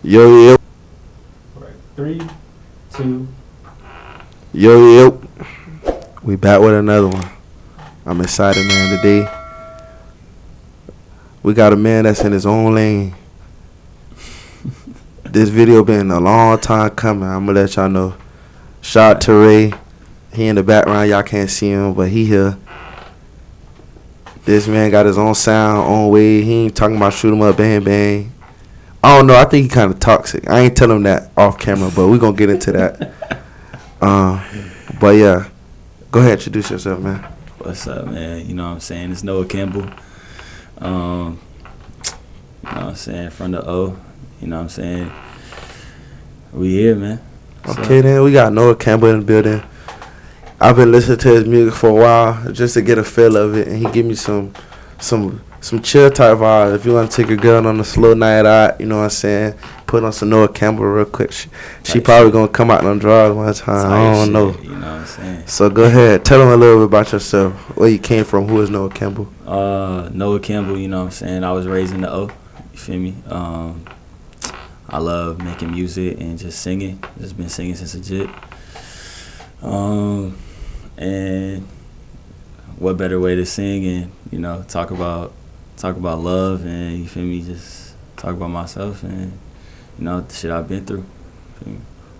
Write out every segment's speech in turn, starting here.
Yo, yo, All right. Three, two. yo. We back with another one. I'm excited, man. Today, we got a man that's in his own lane. This video been a long time coming. I'm going to let y'all know. Shout out to Ray. He in the background. Y'all can't see him, but he here. This man got his own sound, own way. He ain't talking about shoot him up, bang, bang. I don't know. I think he kind of toxic. I ain't telling him that off camera, but we going to get into that. But yeah, go ahead, introduce yourself, man. What's up, man? You know what I'm saying? It's Noah Campbell. You know what I'm saying? From the O. You know what I'm saying? We here, man. Okay, then we got Noah Campbell in the building. I've been listening to his music for a while just to get a feel of it, and he give me some chill type vibes. If you want to take a girl on a slow night out, you know what I'm saying? Put on some Noah Campbell real quick. She probably gonna come out and draw one time. I don't know. You know what I'm saying? So go ahead, tell them a little bit about yourself. Where you came from? Who is Noah Campbell? Noah Campbell. You know what I'm saying? I was raised in the O. You feel me? I love making music and just singing. Just been singing since a jit. And what better way to sing and, you know, talk about love and, you feel me, just talk about myself and, you know, the shit I've been through.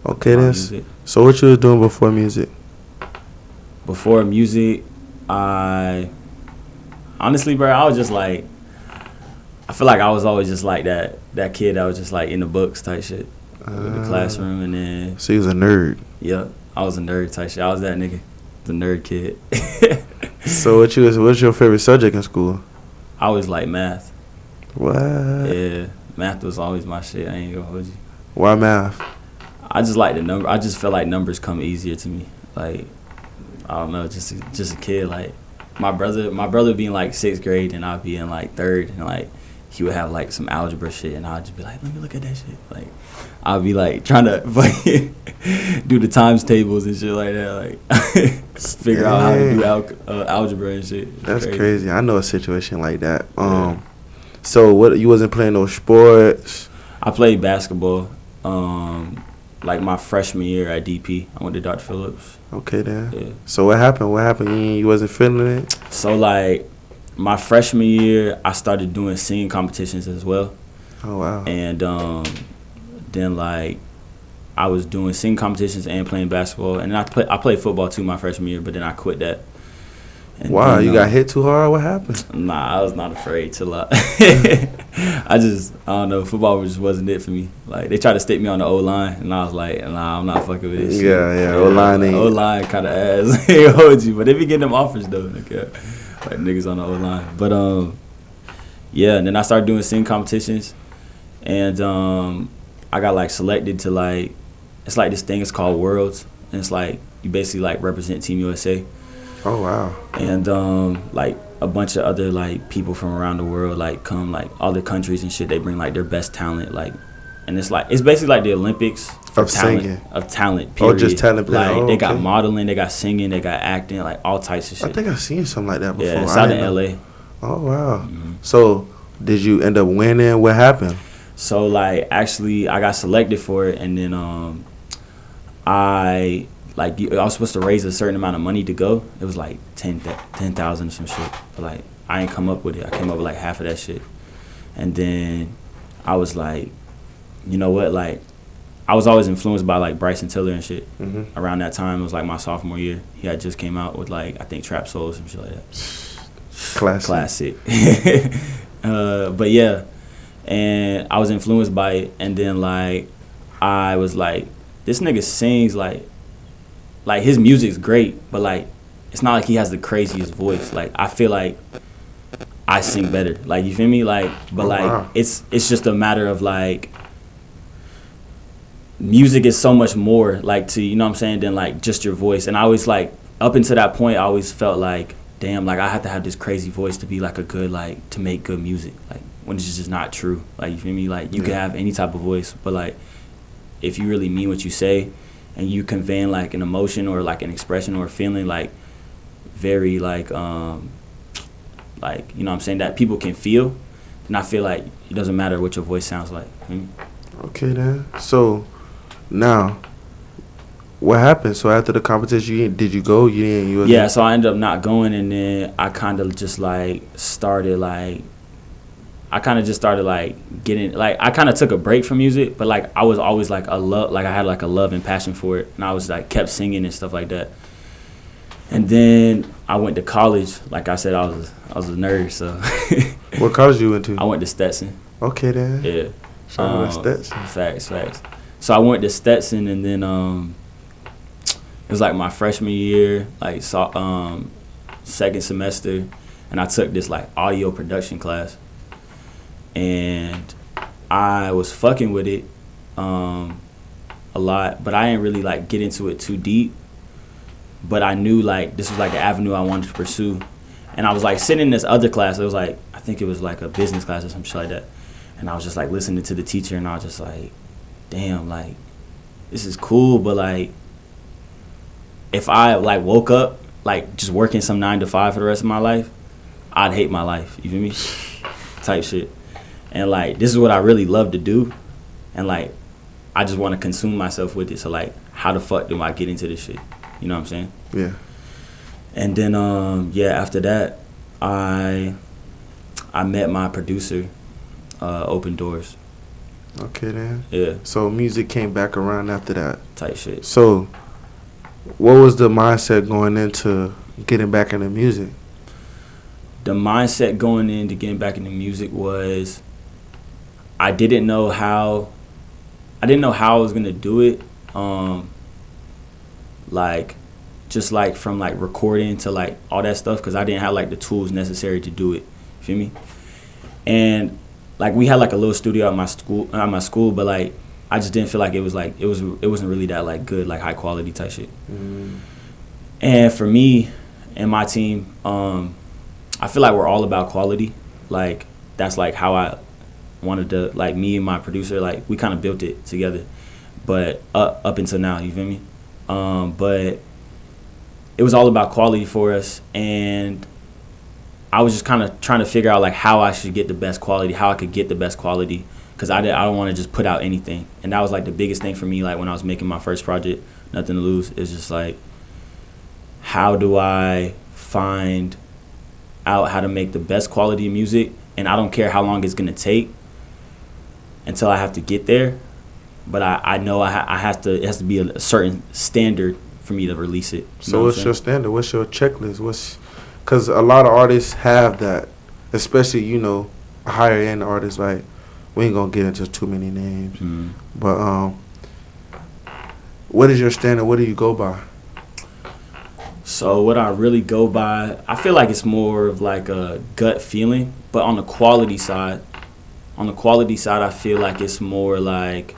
Okay, then. So what you was doing before music? Before music, honestly, bro, I was just like, I feel like I was always just like that kid that was just like in the books type shit. In the classroom and then. So you was a nerd. Yeah, I was a nerd type shit. I was that nigga. The nerd kid. So what's your favorite subject in school? I always like math. What? Yeah, math was always my shit. I ain't gonna hold you. Why math? I just like the number. I just feel like numbers come easier to me. Like, I don't know, just a kid. Like my brother being like 6th grade and I'd be in like 3rd and like he would have like some algebra shit and I'd just be like, let me look at that shit. Like I'd be like trying to do the times tables and shit like that. Like figure out how to do algebra and shit. That's crazy. I know a situation like that. So what, you wasn't playing no sports? I played basketball. Like my freshman year at DP, I went to Dr. Phillips. Okay, then. Yeah. So what happened? You wasn't feeling it? So like my freshman year, I started doing singing competitions as well. Oh wow. And then like I was doing singing competitions and playing basketball, and I played football too my freshman year, but then I quit that. And wow, then, you got hit too hard? What happened? Nah, I was not afraid to lie. I don't know, football just wasn't it for me. Like they tried to stick me on the O-line, and I was like, nah, I'm not fucking with this shit. Yeah, O-line kind of ass. They hold you, but they be getting them offers though, like niggas on the O-line. But yeah, and then I started doing singing competitions, and I got like selected to like, it's like this thing, it's called Worlds, and it's like you basically like represent Team USA. Oh wow. And like a bunch of other like people from around the world like come, like all the countries and shit, they bring like their best talent, like, and it's basically like the Olympics of talent, period. Oh, just talent. Like they got modeling, they got singing, they got acting, like all types of shit. I think I've seen something like that before. Yeah, it's out in LA. Oh wow. Mm-hmm. So did you end up winning? What happened? So like actually I got selected for it, and then I was supposed to raise a certain amount of money to go. It was like 10,000 or some shit. But like I ain't come up with it. I came up with like half of that shit. And then I was like, you know what? Like I was always influenced by like Bryson Tiller and shit. Mm-hmm. Around that time, it was like my sophomore year. He had just came out with like I think Trap Soul or some shit like that. Classic. But yeah, and I was influenced by it. And then like I was like, this nigga sings like his music's great, but like it's not like he has the craziest voice. Like I feel like I sing better. Like you feel me? Like but wow. It's just a matter of like music is so much more like to, you know what I'm saying, than like just your voice. And I always like up until that point I always felt like, damn, like I have to have this crazy voice to be like a good, like to make good music. Like when it's just not true. Like you feel me? Like you can have any type of voice, but like if you really mean what you say and you conveying like an emotion or like an expression or a feeling like very like you know what I'm saying, that people can feel, then I feel like it doesn't matter what your voice sounds like. Okay then. So now, what happened? So after the competition, did you go? You didn't. You Yeah, so I ended up not going, and then I kind of just like started like I kind of just started like getting like I kind of took a break from music, but like I was always like I had like a love and passion for it, and I was like kept singing and stuff like that. And then I went to college. Like I said, I was a nerd, so What college you went to? I went to Stetson. Okay then. Yeah. Shout out to Stetson. Facts. So I went to Stetson, and then it was like my freshman year, like second semester, and I took this like audio production class, and I was fucking with it a lot, but I didn't really like get into it too deep. But I knew like this was like an avenue I wanted to pursue, and I was like sitting in this other class. It was like I think it was like a business class or some shit like that, and I was just like listening to the teacher, and I was just like, damn, like this is cool, but like if I like woke up like just working some 9 to 5 for the rest of my life, I'd hate my life. You feel me? Type shit. And like this is what I really love to do, and like I just want to consume myself with it. So like, how the fuck do I get into this shit? You know what I'm saying? Yeah. And then after that, I met my producer, Open Doors. Okay then. Yeah. So music came back around after that. Type shit. So, what was the mindset going into getting back into music? The mindset going into getting back into music was I didn't know how I was gonna do it. Like just like from like recording to like all that stuff, because I didn't have like the tools necessary to do it. You feel me? And like we had like a little studio at my school, but like I just didn't feel like it wasn't really that like good, like high quality type shit. And for me and my team, I feel like we're all about quality. Like that's like how I wanted to, like me and my producer, like we kind of built it together, but up until now, you feel me? But it was all about quality for us, and I was just kind of trying to figure out like how I should get the best quality, how I could get the best quality, because I don't want to just put out anything. And that was like the biggest thing for me, like when I was making my first project, Nothing to Lose. It's just like, how do I find out how to make the best quality of music? And I don't care how long it's gonna take until I have to get there, but I know it has to be a certain standard for me to release it. So what's your standard? What's your checklist? Because a lot of artists have that, especially, higher end artists, right? We ain't gonna get into too many names. But what is your standard? What do you go by? So what I really go by, I feel like it's more of like a gut feeling, but on the quality side, I feel like it's more like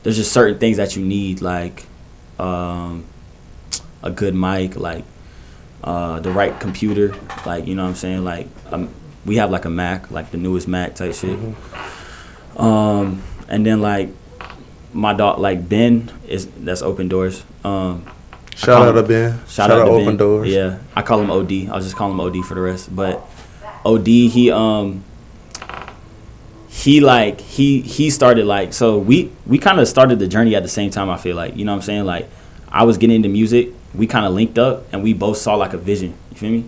there's just certain things that you need, like a good mic, like the right computer, like, you know what I'm saying? Like we have like a Mac, like the newest Mac type shit. And then like my dog, like Ben, that's Open Doors. Shout out to Ben. Shout out to Open Doors. Yeah, I call him OD. I'll just call him OD for the rest. But OD, he started like, so we kind of started the journey at the same time. I feel like, you know what I'm saying? Like I was getting into music, we kind of linked up, and we both saw like a vision. You feel me?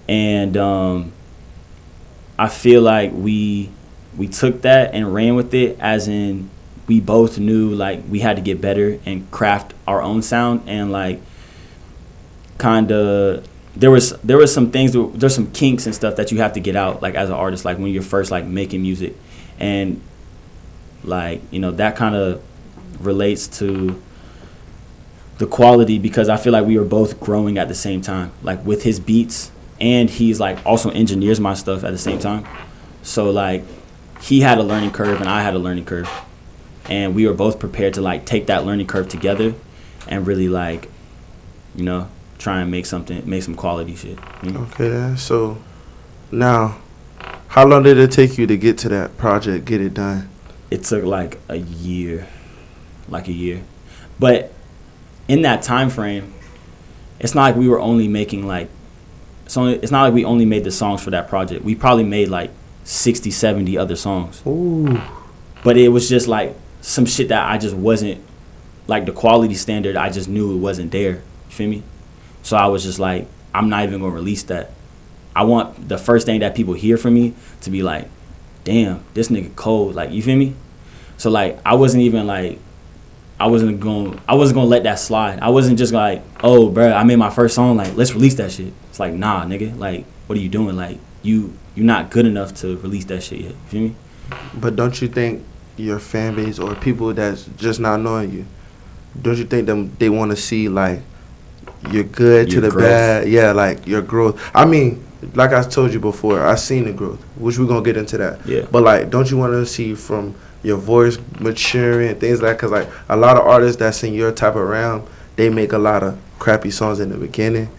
And I feel like we took that and ran with it, as in we both knew like we had to get better and craft our own sound, and like kind of there was some things, there's some kinks and stuff that you have to get out, like as an artist, like when you're first like making music, and like, that kind of relates to the quality, because I feel like we were both growing at the same time, like with his beats, and he's like also engineers my stuff at the same time. So like he had a learning curve and I had a learning curve, and we were both prepared to like take that learning curve together and really like, try and make some quality shit. Okay, then. So now, how long did it take you to get to that project, get it done? It took like a year, but in that time frame, it's not like we were only making like, it's not like we only made the songs for that project. We probably made like 60, 70 other songs. Ooh. but it was just like some shit that I just wasn't, like the quality standard, I just knew it wasn't there. You feel me? So I was just like, I'm not even gonna release that. I want the first thing that people hear from me to be like, damn, this nigga cold. Like, you feel me? So like, I wasn't gonna let that slide. I wasn't just like, oh, bro, I made my first song. Like, let's release that shit. It's like, nah, nigga. Like, what are you doing? Like, you're not good enough to release that shit yet. You feel me? But don't you think your fan base or people that's just not knowing you, don't you think they want to see like you're good Your to the growth. bad? Yeah, like your growth. I mean, like I told you before, I seen the growth, which we're gonna get into that. Yeah. But like, don't you want to see from your voice maturing and things like that? Cause like a lot of artists that's in your type of realm, they make a lot of crappy songs in the beginning,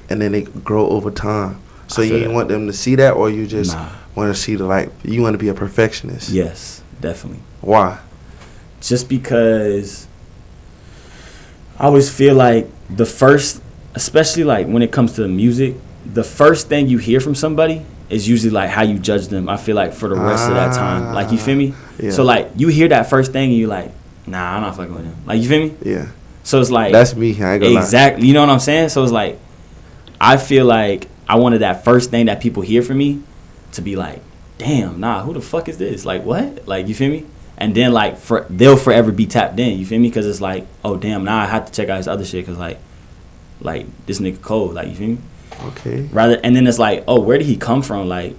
and then they grow over time. So I you feel ain't that. want them to see that, or you just Nah. want to see you want to be a perfectionist. Yes, definitely. Why? Just because I always feel like the first, especially like when it comes to music, the first thing you hear from somebody is usually like how you judge them. I feel like for the rest of that time, like, you feel me? Yeah. So like you hear that first thing and you're like, nah, I'm not fucking with him. Like, you feel me? Yeah. So it's like, That's me. I ain't gonna lie. exactly. You know what I'm saying? So it's like, I feel like I wanted that first thing that people hear from me to be like, damn, nah, who the fuck is this? Like, what? Like, you feel me? And then like they'll forever be tapped in. You feel me? Because it's like, oh damn, now I have to check out his other shit because like this nigga cold. Like, you feel me? Okay. And then it's like, oh, where did he come from? Like,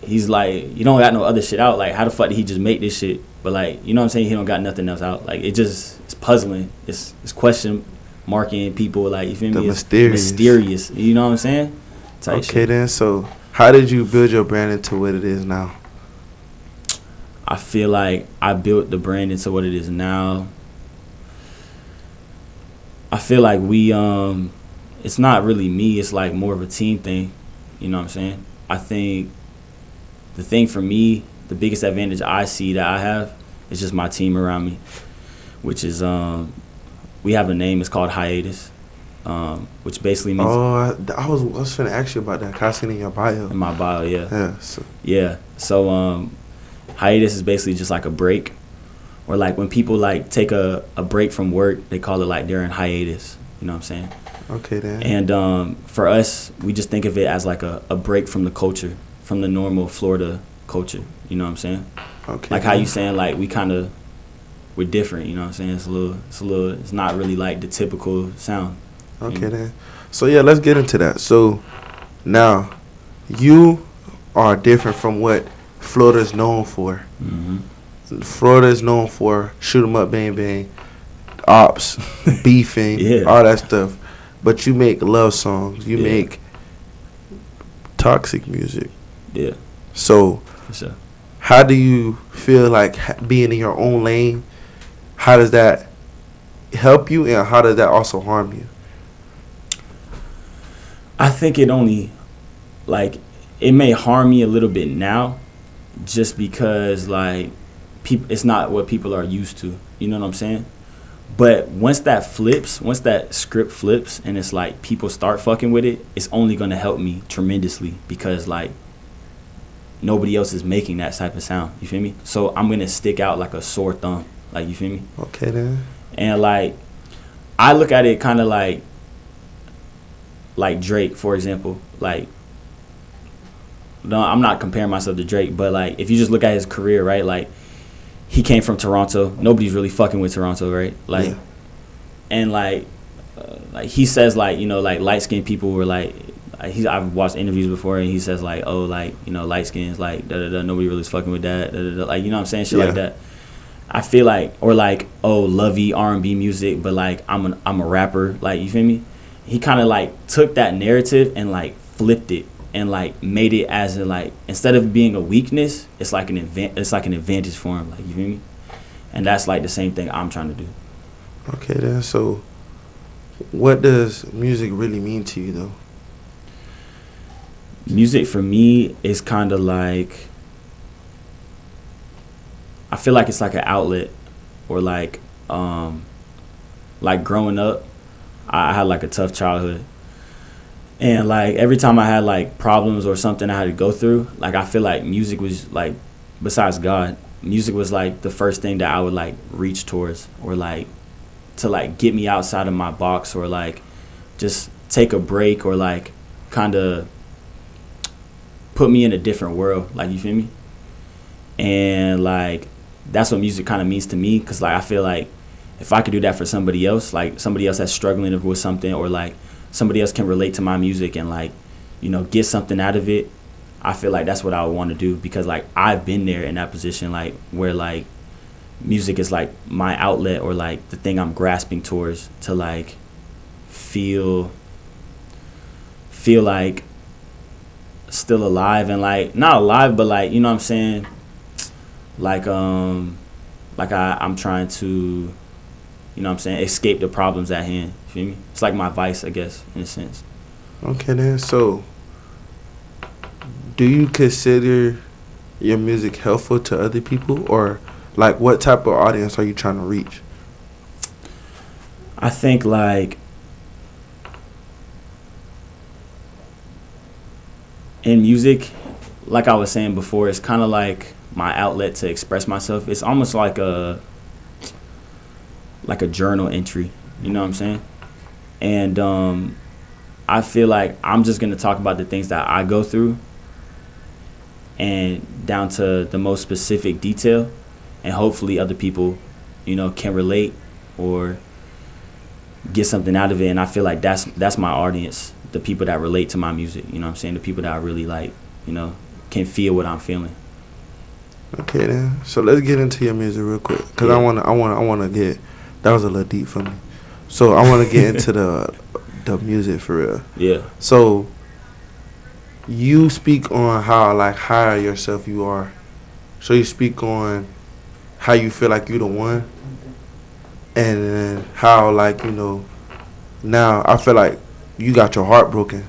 he's like, you don't got no other shit out. Like, how the fuck did he just make this shit? But like, you know what I'm saying? He don't got nothing else out. Like, it's puzzling. It's question marking people. Like, you feel The me? mysterious. You know what I'm saying? Type Okay shit. then. So how did you build your brand into what it is now? I feel like I built the brand into what it is now. I feel like it's not really me, it's like more of a team thing. You know what I'm saying? I think the thing for me, the biggest advantage I see that I have is just my team around me, which is we have a name, it's called Hiatus, which basically means I was finna ask you about that. 'Cause I seen it in your bio. in my bio, yeah. Yeah. So, Yeah. So hiatus is basically just like a break. Or like when people like take a break from work, they call it like they're in hiatus. You know what I'm saying? okay then. And for us, we just think of it as like a break from the culture, from the normal Florida culture. You know what I'm saying? Okay. Like how then. you saying like we're different. You know what I'm saying? It's not really like the typical sound. Okay then. So yeah, let's get into that. So now, you are different from what Florida is known for. Mm-hmm. Florida is known for shoot 'em up, bang bang, ops, beefing, Yeah. all that stuff. But you make love songs. You Yeah. make toxic music. Yeah, So for sure. how do you feel like being in your own lane? How does that help you, and how does that also harm you? I think it only, like, it may harm me a little bit now, just because like it's not what people are used to. You know what I'm saying? But once that script flips, and it's like people start fucking with it, it's only gonna help me tremendously because like nobody else is making that type of sound. You feel me? So I'm gonna stick out like a sore thumb. Like, you feel me? Okay then. And like I look at it kind of like Drake, for example. Like, no, I'm not comparing myself to Drake, but like if you just look at his career, right? Like, he came from Toronto. Nobody's really fucking with Toronto, right? Like, Yeah. and like he says like, you know, like light skinned people were like I've watched interviews before, and he says like, oh, like, you know, light skins, like da da da, nobody really is fucking with that, da da da, like, you know what I'm saying, shit Yeah. like that. I feel like, or like, oh, lovey R&B music, but like I'm a rapper, like, you feel me? He kind of like took that narrative and like flipped it and like made it as a, like, instead of being a weakness, it's like an advantage for him, like, you feel me? And that's like the same thing I'm trying to do. Okay then. So what does music really mean to you though? Music for me is kind of like, I feel like it's like an outlet, or like growing up, I had like a tough childhood, and like every time I had like problems or something I had to go through, like I feel like music was like, besides God, music was like the first thing that I would like reach towards, or like to like get me outside of my box, or like just take a break, or like kind of put me in a different world, like, you feel me? And like that's what music kind of means to me, because like I feel like if I could do that for somebody else, like somebody else that's struggling with something, or like somebody else can relate to my music and like, you know, get something out of it, I feel like that's what I would want to do, because like I've been there in that position, like where like music is like my outlet, or like the thing I'm grasping towards to like feel like still alive, and like not alive, but like, you know what I'm saying, like I'm trying to, you know what I'm saying, escape the problems at hand. You feel me? It's like my vice, I guess, in a sense. Okay then, so do you consider your music helpful to other people, or like what type of audience are you trying to reach? I think like in music, like I was saying before, it's kind of like my outlet to express myself. It's almost like a journal entry, you know what I'm saying? And I feel like I'm just going to talk about the things that I go through, and down to the most specific detail, and hopefully other people, you know, can relate or get something out of it. And I feel like that's my audience, the people that relate to my music, you know what I'm saying, the people that I really like, you know, can feel what I'm feeling. Okay then, so let's get into your music real quick, because Yeah. I want to get, that was a little deep for me, so I want to get into the music for real. Yeah. So you speak on how like higher yourself you are, so you speak on how you feel like you the one, and then how like, you know, now I feel like you got your heart broken,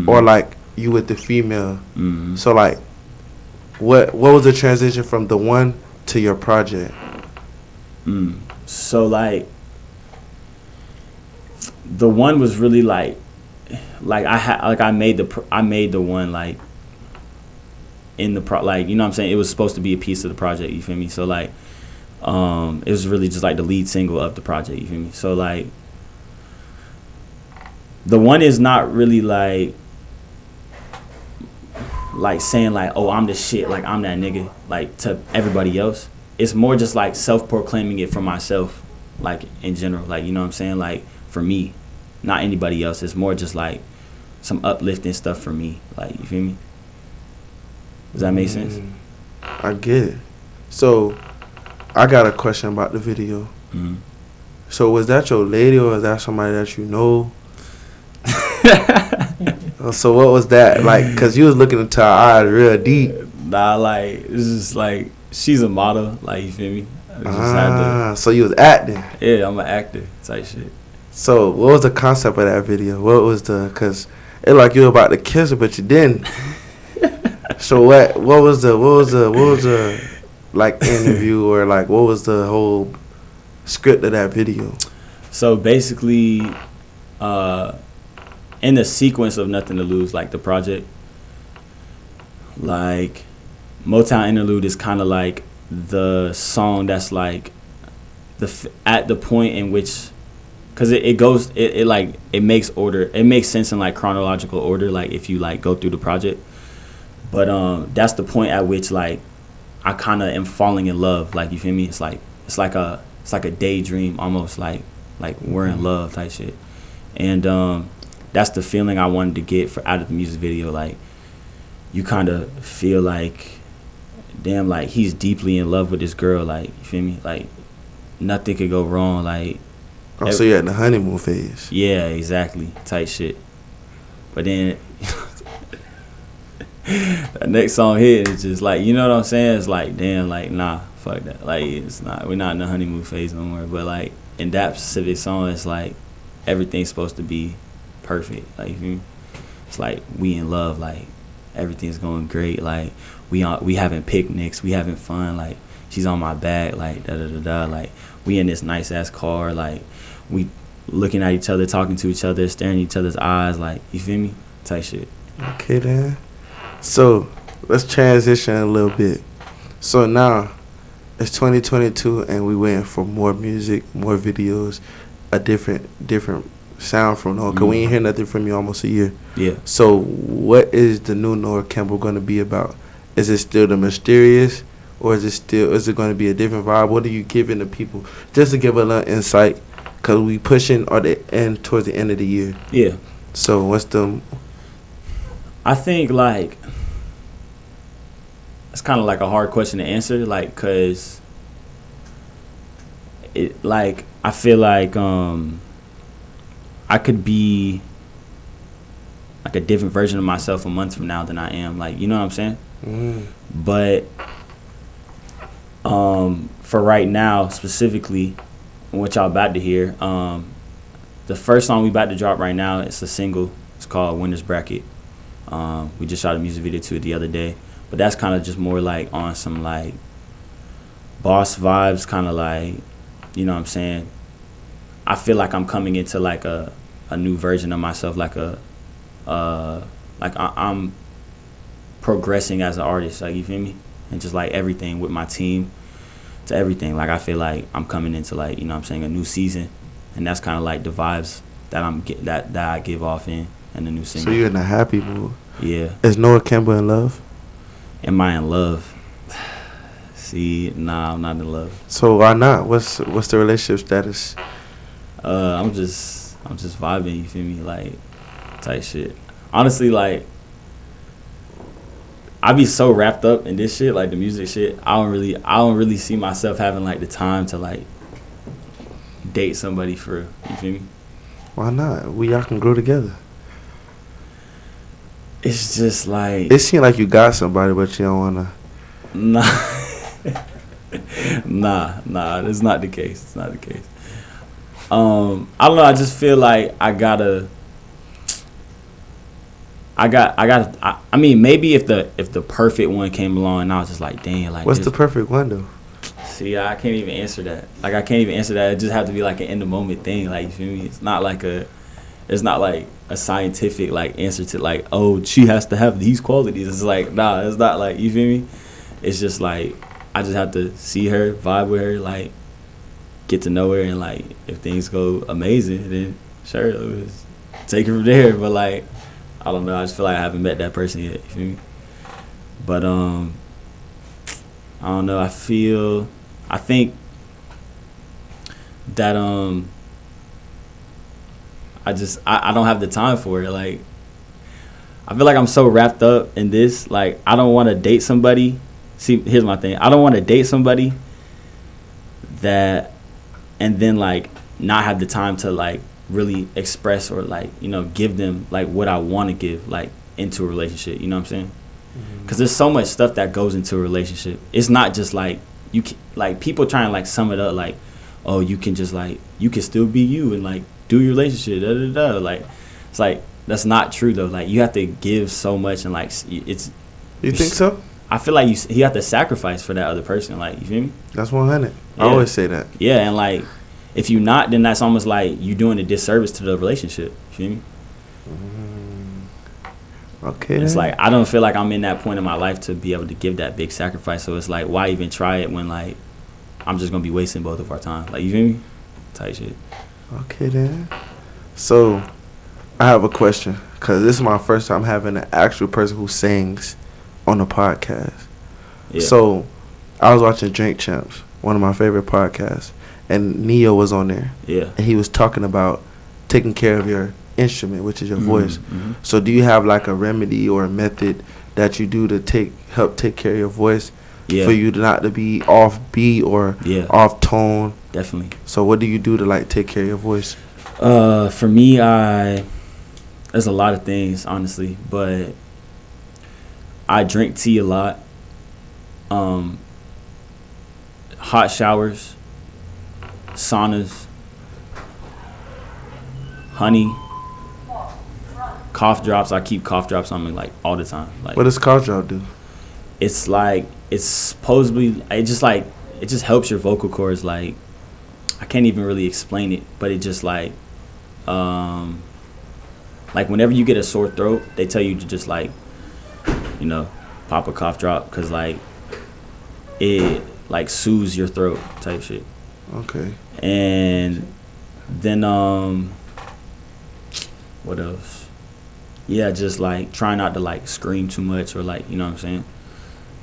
or like you with the female. So like what was the transition from the one to your project? So like the one was really like I made the one like in the like, you know what I'm saying, it was supposed to be a piece of the project, you feel me? So like it was really just like the lead single of the project, you feel me? So like the one is not really like saying like, oh, I'm the shit, like I'm that nigga, like to everybody else. It's more just like self-proclaiming it for myself, like in general, like, you know what I'm saying, like for me, not anybody else. It's more just like some uplifting stuff for me, like, you feel me? Does that make sense? I get it. So I got a question about the video. So was that your lady, or was that somebody that you know? So what was that like? Because you was looking into her eyes real deep. Nah, like it's just like she's a model, like, you feel me? I just had to, so you was acting. yeah, I'm an actor type shit. So what was the concept of that video? What was because it like you were about to kiss her, but you didn't. So what was the like interview, or like what was the whole script of that video? So basically, in the sequence of Nothing to Lose, like the project, like Motown Interlude is kind of like the song that's like at the point in which, because it makes sense in like chronological order, like if you like go through the project, but that's the point at which like I kind of am falling in love, like, you feel me? It's like a daydream almost, like we're in love type shit, and that's the feeling I wanted to get out of the music video. Like, you kind of feel like, damn, like he's deeply in love with this girl, like, you feel me? Like nothing could go wrong, like. Oh, so you're in the honeymoon phase. Yeah, exactly, type shit. But then that next song hit, it's just like, you know what I'm saying? It's like, damn, like, nah, fuck that. Like, we're not in the honeymoon phase no more. But like in that specific song, it's like everything's supposed to be perfect. Like, you feel me? It's like we in love, like everything's going great, like we having picnics, we having fun, like she's on my back, like da da da da, like we in this nice ass car, like we looking at each other, talking to each other, staring at each other's eyes, like, you feel me? Type shit. Okay then. So let's transition a little bit. So now It's 2022, and we waiting for more music, more videos, a different sound from Noah. Cause we ain't hear nothing from you almost a year. Yeah. So what is the new Noah Campbell going to be about? Is it still the mysterious, or is it going to be a different vibe? What are you giving the people? Just to give a little insight, cause we pushing towards the end of the year. Yeah. So what's the? I think like it's kind of like a hard question to answer, like, cause it like I feel like I could be like a different version of myself a month from now than I am, like, you know what I'm saying? But for right now specifically, what y'all about to hear, the first song we about to drop right now, it's a single. It's called Winner's Bracket. We just shot a music video to it the other day, but that's kind of just more like on some like boss vibes, kind of like, you know what I'm saying? I feel like I'm coming into like a new version of myself, like I'm progressing as an artist, like, you feel me? And just like everything with my team, to everything, like I feel like I'm coming into like, you know what I'm saying, a new season, and that's kind of like the vibes that that I give off in the new single. So you're in a happy mood. Yeah. Is Noah Campbell in love? Am I in love? See, nah, I'm not in love. So why not? What's the relationship status? I'm just vibing, you feel me, like, type shit. Honestly, like, I be so wrapped up in this shit, like the music shit. I don't really see myself having like the time to like date somebody for real. You feel me? Why not? Y'all can grow together. It's just like, It seems like you got somebody, but you don't wanna. nah, nah. It's not the case. It's not the case. I don't know. I just feel like I mean, maybe if the perfect one came along and I was just like, damn, like, What's the perfect one though? See, I can't even answer that. Like, I can't even answer that. It just have to be like an in the moment thing. Like, you feel me? It's not like a scientific like answer to like, oh, she has to have these qualities. It's like, nah, it's not like, you feel me? It's just like I just have to see her, vibe with her, like get to know her, and like if things go amazing, then sure, let's take it from there. But like, I don't know. I just feel like I haven't met that person yet. You feel me? But I don't know. I think that I don't have the time for it. Like, I feel like I'm so wrapped up in this. Like, I don't want to date somebody. See, here's my thing. I don't want to date somebody that, and then like not have the time to like really express or like, you know, give them like what I want to give like into a relationship. You know what I'm saying? Because there's so much stuff that goes into a relationship. It's not just like you can, like people trying to like sum it up like, oh, you can just like, you can still be you and like do your relationship, da da da. Like, it's like, that's not true though. Like, you have to give so much, and like it's. You think so? I feel like you have to sacrifice for that other person. Like, you feel me? That's 100. Yeah. I always say that. Yeah, and like if you not, then that's almost like you doing a disservice to the relationship. You feel me? Okay. It's then. like I don't feel like I'm in that point in my life to be able to give that big sacrifice. So it's like, why even try it when like I'm just gonna be wasting both of our time? Like, you feel me? Type shit. Okay then. So, I have a question, because this is my first time having an actual person who sings on the podcast. Yeah. So, I was watching Drink Champs, one of my favorite podcasts, and Neo was on there. Yeah. And he was talking about taking care of your instrument, which is your voice. Mm-hmm. So, do you have like a remedy or a method that you do to help take care of your voice? Yeah. For you not to be off beat or off tone? Definitely. So what do you do to like take care of your voice? For me, there's a lot of things, honestly, but I drink tea a lot. Hot showers, saunas, honey, cough drops. I keep cough drops on me like all the time. Like, What does cough drop do? it's like, it's supposedly, it just helps your vocal cords. Like, I can't even really explain it, but it just like whenever you get a sore throat, they tell you to just like, you know, pop a cough drop, because like it like soothes your throat type shit. Okay. And then what else? Yeah, just like try not to like scream too much or like, you know what I'm saying?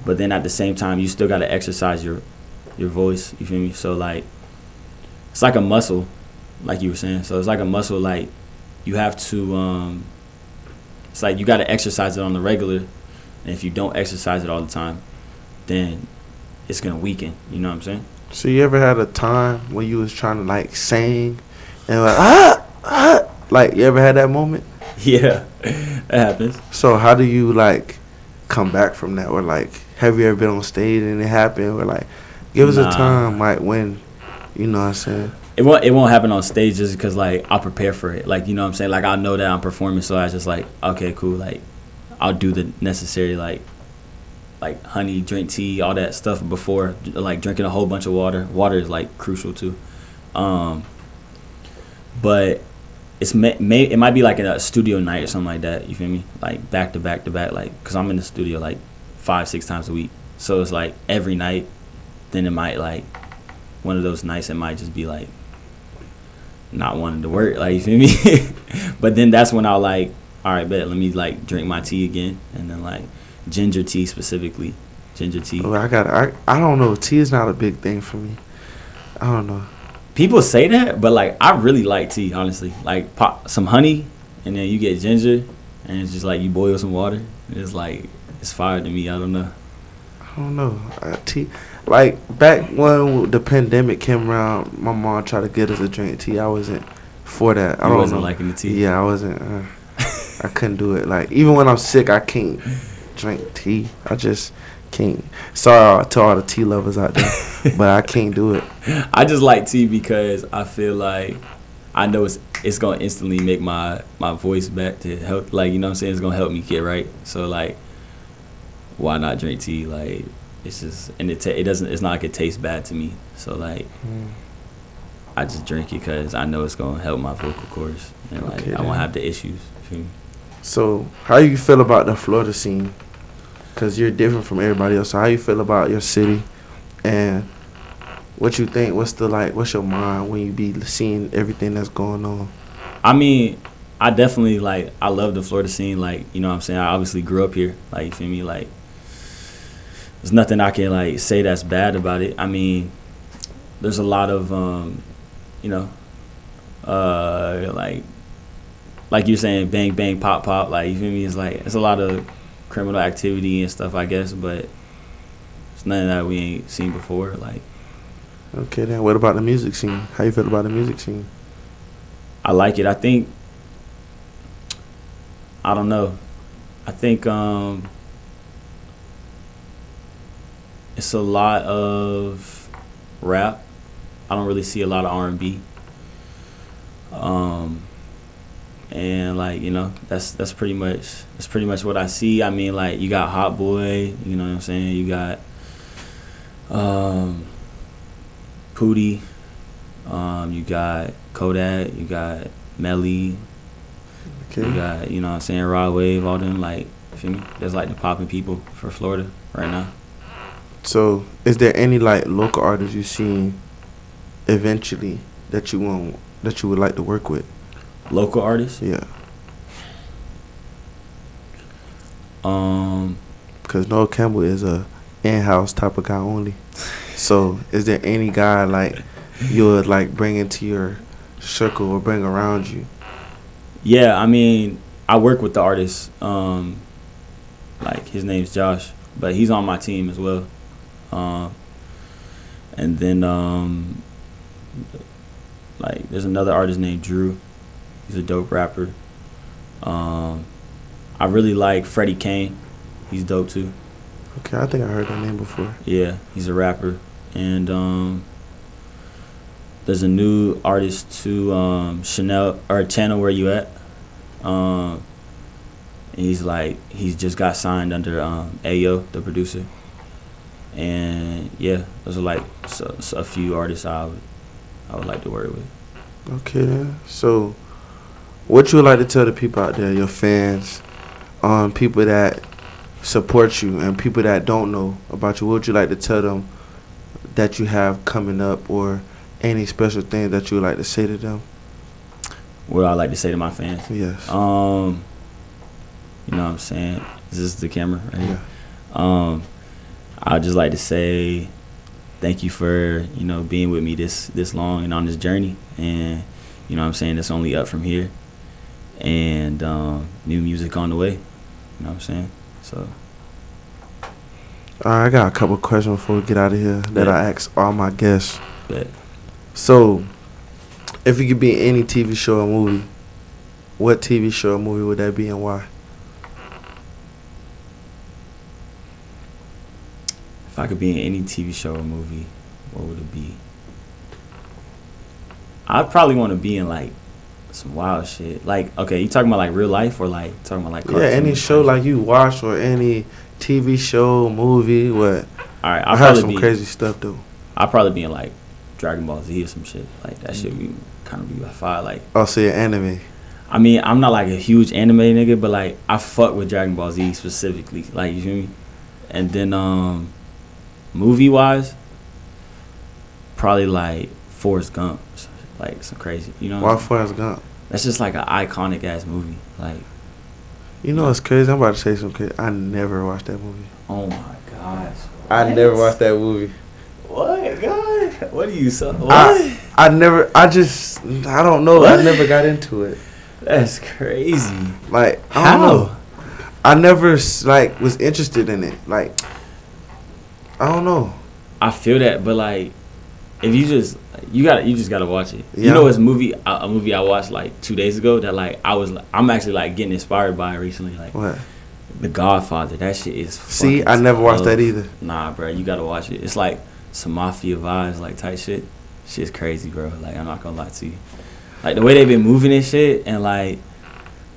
But then at the same time, you still got to exercise your voice, you feel me? So like it's like a muscle, like you were saying. So it's like a muscle, like you have to it's like you got to exercise it on the regular, and if you don't exercise it all the time, then it's going to weaken, you know what I'm saying? So you ever had a time when you was trying to like sing and like you ever had that moment? Yeah, that happens. So how do you like come back from that? Or like have you ever been on stage and it happened? Or like give us a time like when, you know what I'm saying? It won't happen on stage just because like I'll prepare for it. Like, you know what I'm saying? Like I know that I'm performing, so I just like, okay, cool. Like I'll do the necessary like honey, drink tea, all that stuff before, like drinking a whole bunch of water. Water is like crucial too. But it might be like a studio night or something like that. You feel me? Like back to back to back, like because I'm in the studio like 5-6 times a week. So it's like every night. Then it might like one of those nights it might just be like not wanting to work. Like you feel me? But then that's when I'll like, all right, bet, let me like drink my tea again, and then like ginger tea specifically, ginger tea. Well, I don't know. Tea is not a big thing for me. I don't know. People say that, but like I really like tea, honestly. Like pop some honey, and then you get ginger, and it's just like you boil some water. It's like it's fire to me. I don't know. I don't know. Tea, like back when the pandemic came around, my mom tried to get us to drink tea. I wasn't for that. I wasn't liking the tea. Yeah, I wasn't. I couldn't do it. Like even when I'm sick, I can't drink tea. I just can't. Sorry to all the tea lovers out there, but I can't do it. I just like tea because I feel like I know it's gonna instantly make my voice back to help. Like, you know what I'm saying? It's gonna help me get right. So like, why not drink tea? Like it's just, and it doesn't. It's not like it tastes bad to me. So like, I just drink it because I know it's gonna help my vocal cords, and like I won't have the issues. Feel me? So how you feel about the Florida scene? Because you're different from everybody else. So how you feel about your city, and what you think? What's your mind when you be seeing everything that's going on? I mean, I definitely I love the Florida scene. Like, you know what I'm saying? I obviously grew up here. Like, you feel me? Like, there's nothing I can say that's bad about it. I mean, there's a lot of you know, like you're saying, bang bang pop pop. Like, you feel me? It's a lot of criminal activity and stuff, I guess, but it's nothing that we ain't seen before. Like, okay, then what about the music scene? How you feel about the music scene? I like it. I think, I don't know. I think it's a lot of rap. I don't really see a lot of R&B. And you know, that's pretty much what I see. I mean, you got Hot Boy, you know what I'm saying? You got Pootie, you got Kodak, you got Melly, you got, you know what I'm saying, Rod Wave, all them, feel me? There's the popping people for Florida right now. So is there any local artists you seen eventually that you would like to work with? Local artists? Yeah. Because Noah Campbell is a in-house type of guy only. So is there any guy you would bring into your circle or bring around you? Yeah, I mean, I work with the artist. His name's Josh, but he's on my team as well. And then there's another artist named Drew. He's a dope rapper. I really like Freddie Kane. He's dope too. Okay, I think I heard that name before. Yeah, he's a rapper. And there's a new artist too, Chanel or Channel Where You At. And he's just got signed under Ayo, the producer. And yeah, those are a few artists I would like to work with. Okay, then. So what you would like to tell the people out there, your fans, people that support you and people that don't know about you, what would you like to tell them that you have coming up, or any special things that you would like to say to them? What I like to say to my fans? Yes. You know what I'm saying? Is this the camera right here? Yeah. I'd just like to say thank you for, you know, being with me this long and on this journey. And, you know what I'm saying, it's only up from here. And new music on the way. You know what I'm saying? So. All right, I got a couple questions before we get out of here that I ask all my guests. Bet. So, if you could be in any TV show or movie, what TV show or movie would that be and why? If I could be in any TV show or movie, what would it be? I'd probably want to be in, like, some wild shit. Like, okay, you talking about, like, real life or, like, talking about, like, Yeah, any show like you watch or any TV show, movie, what? All right, I have some crazy stuff, though. I'll probably be in, like, Dragon Ball Z or some shit. Like, that shit be kind of be by fire. Like, Oh, so you're anime. I mean, I'm not, like, a huge anime nigga, but, like, I fuck with Dragon Ball Z specifically. Like, you feel me? And then, movie-wise, probably, like, Forrest Gump. Like, some crazy, you know? Why Forrest Gump? That's just, like, an iconic-ass movie. Like, You know what's crazy? I'm about to say something crazy. I never watched that movie. oh, my gosh. I never watched that movie. What, God? What are you so... What? I don't know. What? I never got into it. That's crazy. Like, I How? don't know. I never, like, was interested in it. Like, I don't know. I feel that, but, like, if you just... You just gotta watch it. Yeah. You know, it's a movie I watched like 2 days ago that like I'm actually like getting inspired by recently. Like What? The Godfather. That shit is. See, I never watched that either. Nah, bro, you gotta watch it. It's like some mafia vibes, like type shit. Shit's crazy, bro. Like I'm not gonna lie to you. Like the way they've been moving and shit, and like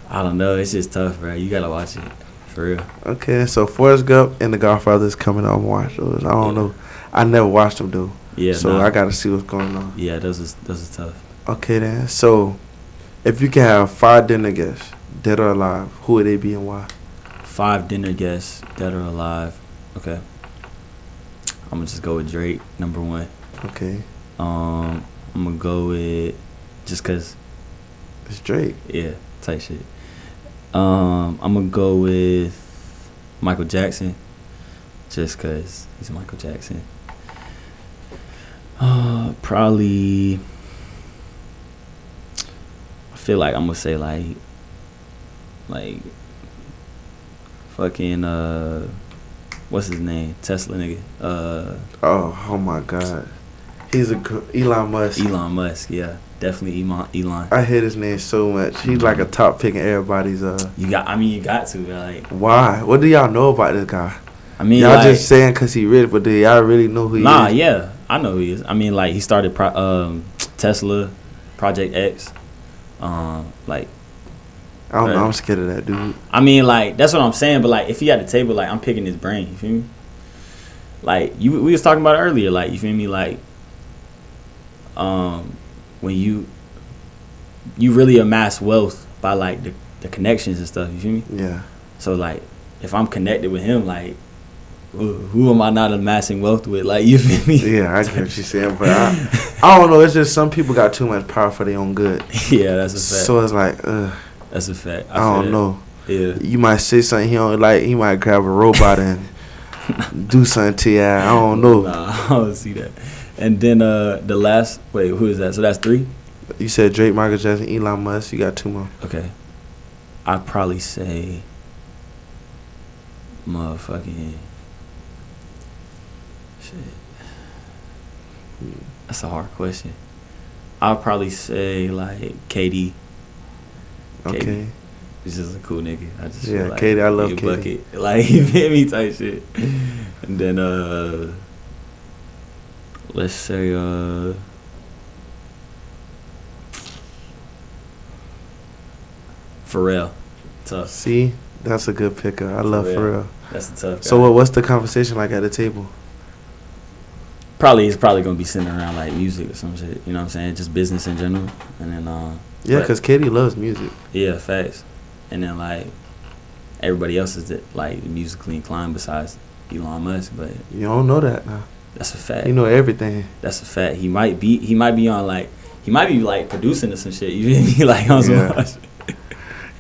I don't know, it's just tough, bro. You gotta watch it for real. Okay, so Forrest Gump and The Godfather is coming out and watch those. I don't know. I never watched them though. Yeah. So I gotta see what's going on. Yeah, those are tough. Okay then. So, if you can have 5 dinner guests, dead or alive, who would they be and why? 5 dinner guests, dead or alive. Okay. I'm gonna just go with Drake, number 1. Okay. I'm gonna go with just cause. It's Drake. Yeah, type shit. I'm gonna go with Michael Jackson, just cause he's Michael Jackson. Probably. I feel like I'm gonna say like fucking what's his name? Tesla nigga. Oh my God. He's Elon Musk. Elon Musk, yeah, definitely Elon. I hear his name so much. He's like a top pick in everybody's. You got to like. Why? What do y'all know about this guy? I mean, y'all like, just saying because he rich, but do y'all really know who he is? Nah, yeah, I know who he is. I mean, like he started Tesla, Project X, like. I don't know. I'm scared of that dude. I mean, like that's what I'm saying. But like, if he at the table, like I'm picking his brain. You feel me? Like we was talking about it earlier. Like you feel me? Like, when you really amass wealth by like the connections and stuff. You feel me? Yeah. So like, if I'm connected with him, like, who am I not amassing wealth with? Like, you feel me? Yeah, I get what you're saying, but I don't know. It's just some people got too much power for their own good. Yeah, that's a fact. So it's like, that's a fact. I don't know. Yeah. You might say something he don't like. He might grab a robot and do something to you. I don't know. Nah, I don't see that. And then the last, wait, who is that? So that's 3? You said Drake, Michael Jackson, Elon Musk. You got 2 more. Okay. I'd probably say motherfucking shit. That's a hard question. I'll probably say like KD. Okay. He's just a cool nigga. I just Yeah, feel like KD, I love he a KD. bucket. Like you feel me type shit. And then let's say Pharrell. Tough. See, that's a good picker. I love Pharrell. That's a tough guy. So what's the conversation like at the table? It's probably gonna be sitting around like music or some shit. You know what I'm saying? Just business in general. And then Yeah, because KD loves music. Yeah, facts. And then like everybody else is like musically inclined besides Elon Musk, but You don't know that now. That's a fact. You know everything. That's a fact. He might be on like, he might be like producing or some shit. You feel me? Like on some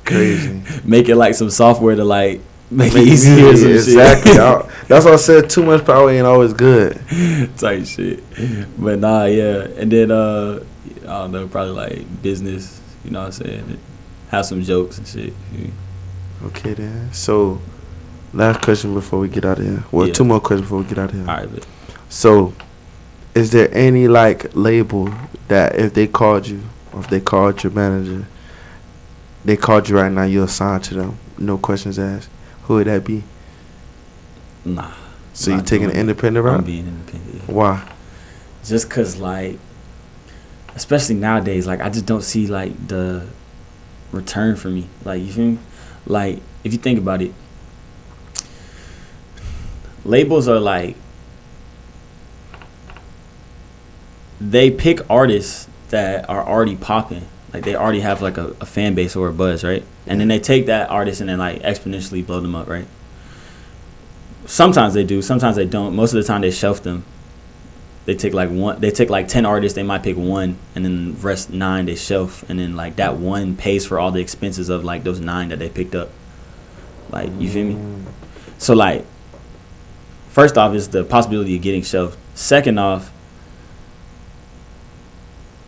crazy. Making like some software to like make it easier or some exactly. shit. That's why I said too much power ain't always good. Type shit. But nah, yeah. And then I don't know, probably like business, you know what I'm saying? Have some jokes and shit. Okay then. So last question before we get out of here. Well, 2 more questions before we get out of here. All right, but so is there any like label that if they called you or if they called your manager, they called you right now, you'll sign to them, no questions asked? Who would that be? Nah. So you taking an independent route? I'm being independent. Yeah. Why? Just cause like, especially nowadays, like I just don't see like the return for me. Like, you feel me? Like if you think about it, labels are like, they pick artists that are already popping. Like they already have like a fan base or a buzz, right? And then they take that artist and then like exponentially blow them up, right? Sometimes they do, sometimes they don't. Most of the time they shelf them. They take like 10 artists, they might pick one, and then the rest 9 they shelf, and then like that one pays for all the expenses of like those 9 that they picked up. Like, you feel me? So like, first off is the possibility of getting shelved. Second off,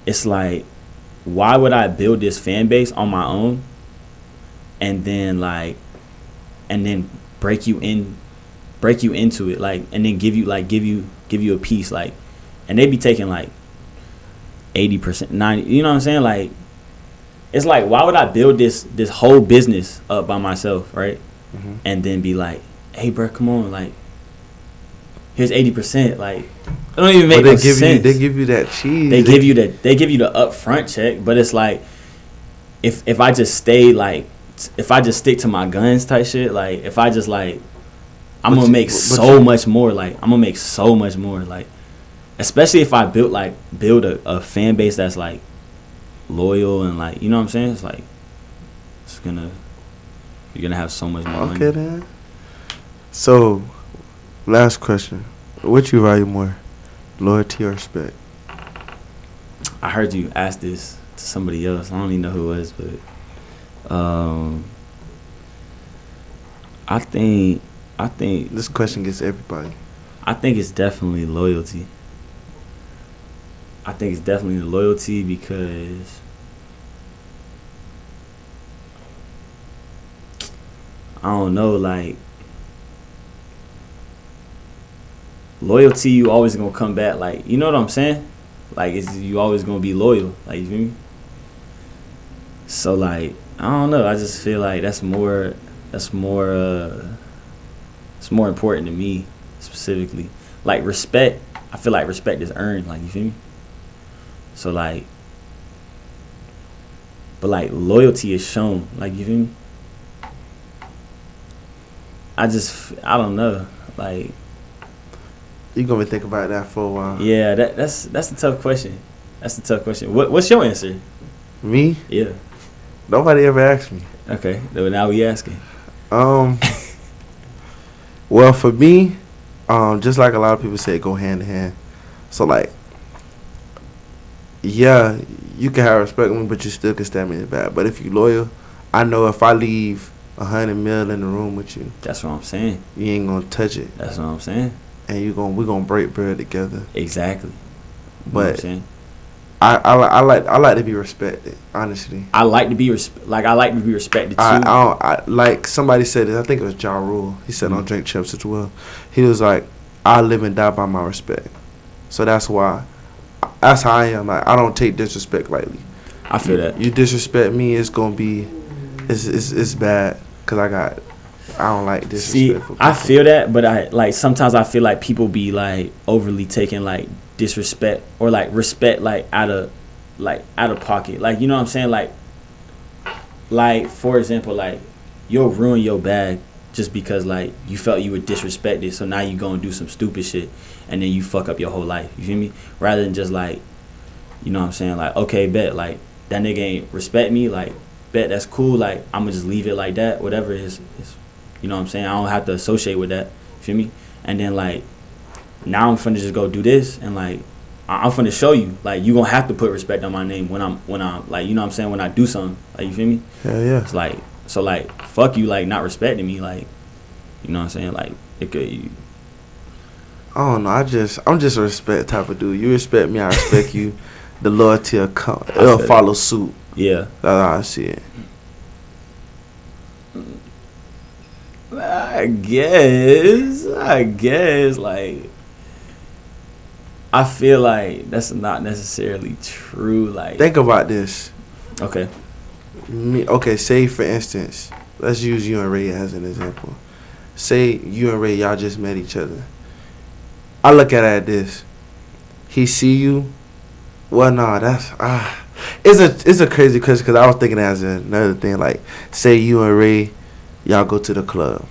it's like, why would I build this fan base on my own and then break you into it, like, and then give you a piece, like, and they be taking like 80%, 90%, you know what I'm saying? Like, it's like, why would I build this whole business up by myself, right? Mm-hmm. And then be like, hey bro, come on, like, here's 80%, like, it don't even make no sense. They give you that cheese. They give you the upfront check, but it's like, if I just stick to my guns type shit, like, if I just like, I'm gonna make so much more, like, especially if I build a fan base that's like loyal and like, you know what I'm saying? It's like, you're gonna have so much more money. Okay then. So, last question. What you value more, loyalty or respect? I heard you ask this to somebody else. I don't even know who it was, but I think this question gets everybody. I think it's definitely loyalty. Because I don't know, like, loyalty, you always gonna come back, like, you know what I'm saying? Like, you always gonna be loyal, like, you feel me? So like, I don't know, I just feel like it's more important to me specifically. Like, respect, I feel like respect is earned, like, you feel me? So like, but like, loyalty is shown, like, you feel me? I don't know, like, you gonna think about that for a while. Yeah, that's a tough question. What's your answer? Me? Yeah. Nobody ever asked me. Okay, now we asking. Well, for me, just like a lot of people say, it go hand in hand. So like, yeah, you can have respect for me, but you still can stab me in the back. But if you loyal, I know if I leave $100 million in the room with you, that's what I'm saying, you ain't gonna touch it. That's what I'm saying. And we're gonna break bread together. Exactly. But I like to be respected, honestly. I like to be respected too. I like somebody said it, I think it was Ja Rule. He said on Drink Champs as well. He was like, I live and die by my respect. So that's how I am. Like, I don't take disrespect lightly. I feel that. You disrespect me, it's gonna be, it's bad, cause I don't like disrespect. See, I feel that, but sometimes I feel like people be like overly taking like disrespect or like respect like out of pocket. Like, you know what I'm saying? Like for example, like, you'll ruin your bag just because like you felt you were disrespected, so now you go and do some stupid shit and then you fuck up your whole life. You feel me? Rather than just like, you know what I'm saying? Like, okay, bet, like, that nigga ain't respect me, like, bet, that's cool, like, I'ma just leave it like that, whatever it is, you know what I'm saying? I don't have to associate with that. You feel me? And then like, now I'm finna just go do this, and like I'm finna show you, like you gonna have to put respect on my name when I'm like, you know what I'm saying, when I do something, like, you feel me? Yeah. It's like, so like fuck you, like not respecting me, like, you know what I'm saying, like it could. I don't know. I'm just a respect type of dude. You respect me, I respect you. The loyalty will come. It'll follow suit. Yeah. That's how I see it. I guess, like, I feel like that's not necessarily true. Like, think about this. Okay. Okay, say for instance, let's use you and Ray as an example. Say you and Ray, y'all just met each other. I look at it this. He see you. Well, nah, that's it's a crazy question because I was thinking as another thing. Like, say you and Ray, y'all go to the club,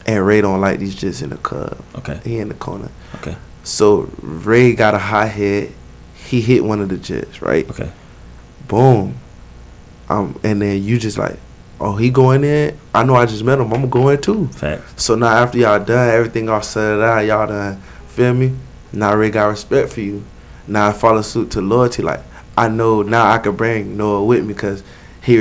and Ray don't like these jits in the club. Okay. He in the corner. Okay. So Ray got a high head. He hit one of the jits, right? Okay. Boom. And then you just like, oh, he going in. I know I just met him. I'm going too. Facts. So now after y'all done everything, all settled out, y'all done. Feel me? Now Ray got respect for you. Now I follow suit to loyalty. Like, I know now I can bring Noah with me because he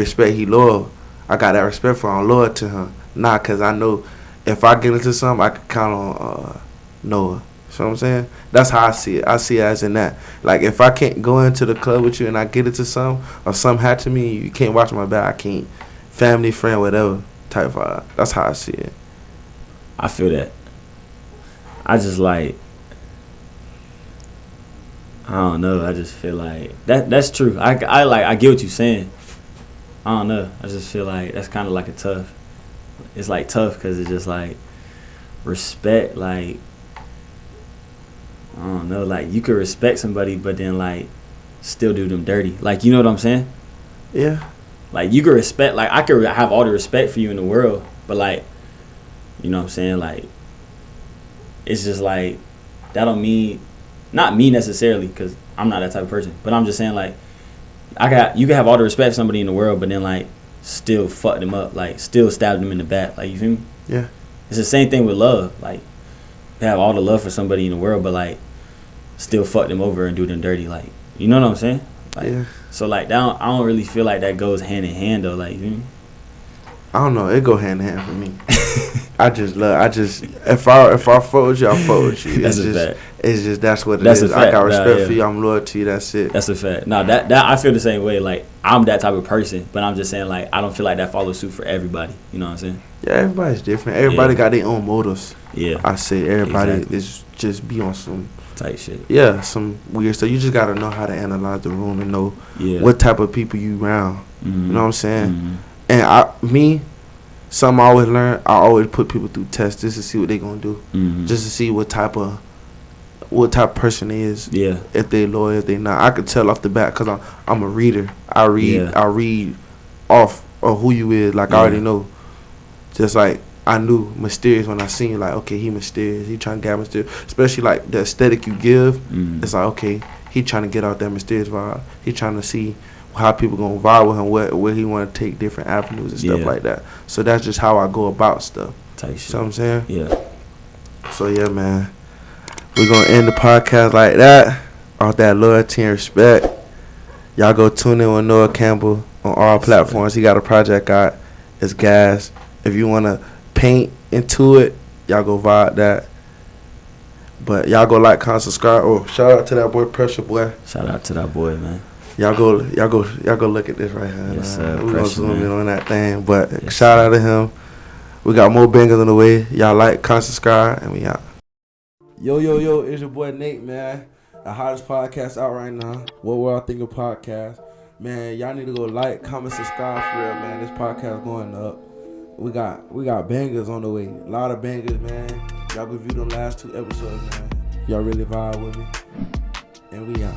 loyal. I got that respect for him. I'm loyal to him. Nah, because I know if I get into something, I can count on Noah. So I'm saying? That's how I see it. I see it as in that. Like, if I can't go into the club with you and I get into something or something happen to me, you can't watch my back. I can't. Family, friend, whatever type vibe. That's how I see it. I feel that. I just like, I don't know. I just feel like that's true. I get what you're saying. I don't know. I just feel like that's kind of like a tough. It's like tough because it's just like respect. Like, I don't know. Like, you could respect somebody, but then like still do them dirty. Like, you know what I'm saying? Yeah. Like, you could respect. Like, I could have all the respect for you in the world, but like, you know what I'm saying? Like, it's just like that don't mean. Not me necessarily, because I'm not that type of person. But I'm just saying, like, you can have all the respect for somebody in the world, but then, like, still fuck them up. Like, still stab them in the back. Like, you feel me? Yeah. It's the same thing with love. Like, you have all the love for somebody in the world, but, like, still fuck them over and do them dirty. Like, you know what I'm saying? Like, yeah. So, like, I don't really feel like that goes hand in hand, though. Like, you feel me? I don't know. It go hand in hand for me. If I fuck with you, I fuck with you. That's a fact. It's just that's what it that's is. A fact. I got respect yeah. for you. I'm loyal to you. That's it. That's a fact. No, that I feel the same way. Like, I'm that type of person, but I'm just saying, like, I don't feel like that follows suit for everybody. You know what I'm saying? Yeah, everybody's different. Everybody got their own motives. Yeah. I say everybody is just be on some tight shit. Yeah, some weird stuff. You just gotta know how to analyze the room and know what type of people you around. Mm-hmm. You know what I'm saying? Mm-hmm. And something I always learn, I always put people through tests just to see what they gonna do. Mm-hmm. Just to see what type of person they is. Yeah. If they loyal, if they not. I could tell off the bat because I'm a reader. I read off of who you is. Like, I already know. Just like I knew mysterious when I seen you. Like, okay, he mysterious. He trying to get mysterious. Especially like the aesthetic you give. Mm-hmm. It's like, okay, he trying to get out that mysterious vibe. He trying to see how people gonna vibe with him, where he want to take different avenues and stuff like that. So that's just how I go about stuff. Tight shit. You know what I'm saying? Yeah. So yeah, man, we're gonna end the podcast like that, off that loyalty and respect. Y'all go tune in with Noah Campbell on all platforms. He got a project out. It's gas. If you wanna paint into it, y'all go vibe that. But y'all go like, comment, subscribe. Oh, shout out to that boy, Pressure Boy. Shout out to that boy, man. Y'all go look at this right here. Yes, we're gonna zoom in on that thing. But shout out to him. We got more bangers on the way. Y'all like, comment, subscribe, and we out. Yo, it's your boy Nate, man. The hottest podcast out right now. What We're All Thinking podcast. Man, y'all need to go like, comment, subscribe for real, man. This podcast going up. We got bangers on the way. A lot of bangers, man. Y'all go view them last 2 episodes, man. Y'all really vibe with me. And we out.